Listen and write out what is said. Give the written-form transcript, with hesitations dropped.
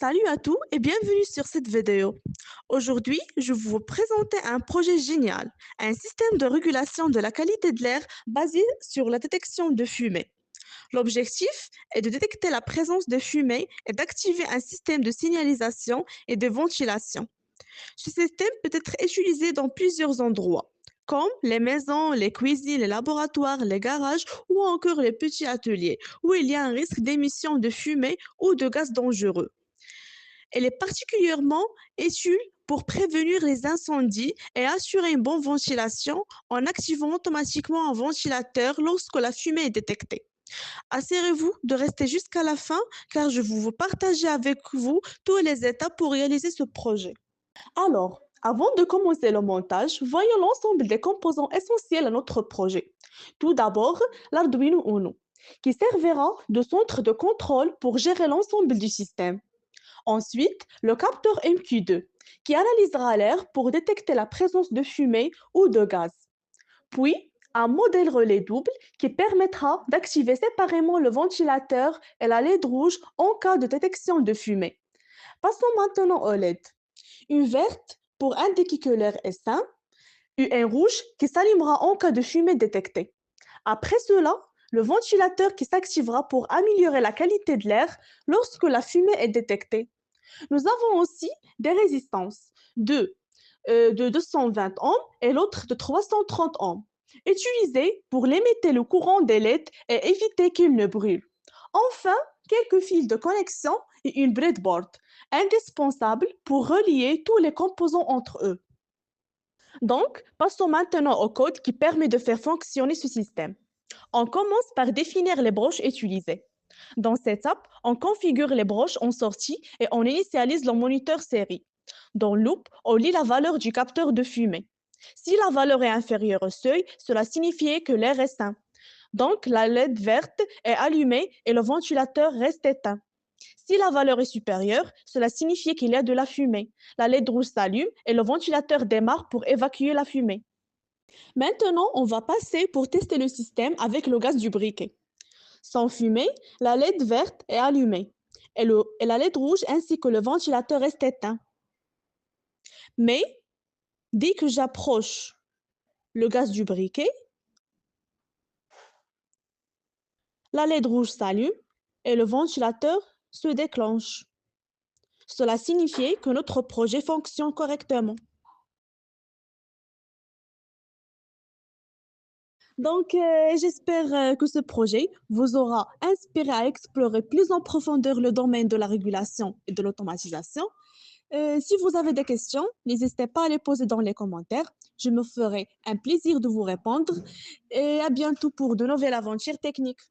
Salut à tous et bienvenue sur cette vidéo. Aujourd'hui, je vais vous présenter un projet génial, un système de régulation de la qualité de l'air basé sur la détection de fumée. L'objectif est de détecter la présence de fumée et d'activer un système de signalisation et de ventilation. Ce système peut être utilisé dans plusieurs endroits, comme les maisons, les cuisines, les laboratoires, les garages ou encore les petits ateliers, où il y a un risque d'émission de fumée ou de gaz dangereux. Elle est particulièrement utile pour prévenir les incendies et assurer une bonne ventilation en activant automatiquement un ventilateur lorsque la fumée est détectée. Assurez-vous de rester jusqu'à la fin car je vais vous partager avec vous tous les étapes pour réaliser ce projet. Alors, avant de commencer le montage, voyons l'ensemble des composants essentiels à notre projet. Tout d'abord, l'Arduino Uno, qui servira de centre de contrôle pour gérer l'ensemble du système. Ensuite, le capteur MQ2, qui analysera l'air pour détecter la présence de fumée ou de gaz. Puis, un modèle relais double qui permettra d'activer séparément le ventilateur et la LED rouge en cas de détection de fumée. Passons maintenant au LED. Une verte pour indiquer que l'air est sain, et un rouge qui s'allumera en cas de fumée détectée. Après cela, le ventilateur qui s'activera pour améliorer la qualité de l'air lorsque la fumée est détectée. Nous avons aussi des résistances de, de 220 ohms et l'autre de 330 ohms, utilisées pour limiter le courant des LED et éviter qu'il ne brûle. Enfin, quelques fils de connexion et une breadboard, indispensables pour relier tous les composants entre eux. Donc, passons maintenant au code qui permet de faire fonctionner ce système. On commence par définir les broches utilisées. Dans Setup, on configure les broches en sortie et on initialise le moniteur série. Dans Loop, on lit la valeur du capteur de fumée. Si la valeur est inférieure au seuil, cela signifie que l'air est sain. Donc, la LED verte est allumée et le ventilateur reste éteint. Si la valeur est supérieure, cela signifie qu'il y a de la fumée. La LED rouge s'allume et le ventilateur démarre pour évacuer la fumée. Maintenant, on va passer pour tester le système avec le gaz du briquet. Sans fumée, la LED verte est allumée et la LED rouge ainsi que le ventilateur reste éteint. Mais dès que j'approche le gaz du briquet, la LED rouge s'allume et le ventilateur se déclenche. Cela signifie que notre projet fonctionne correctement. Donc, j'espère que ce projet vous aura inspiré à explorer plus en profondeur le domaine de la régulation et de l'automatisation. Si vous avez des questions, n'hésitez pas à les poser dans les commentaires. Je me ferai un plaisir de vous répondre et à bientôt pour de nouvelles aventures techniques.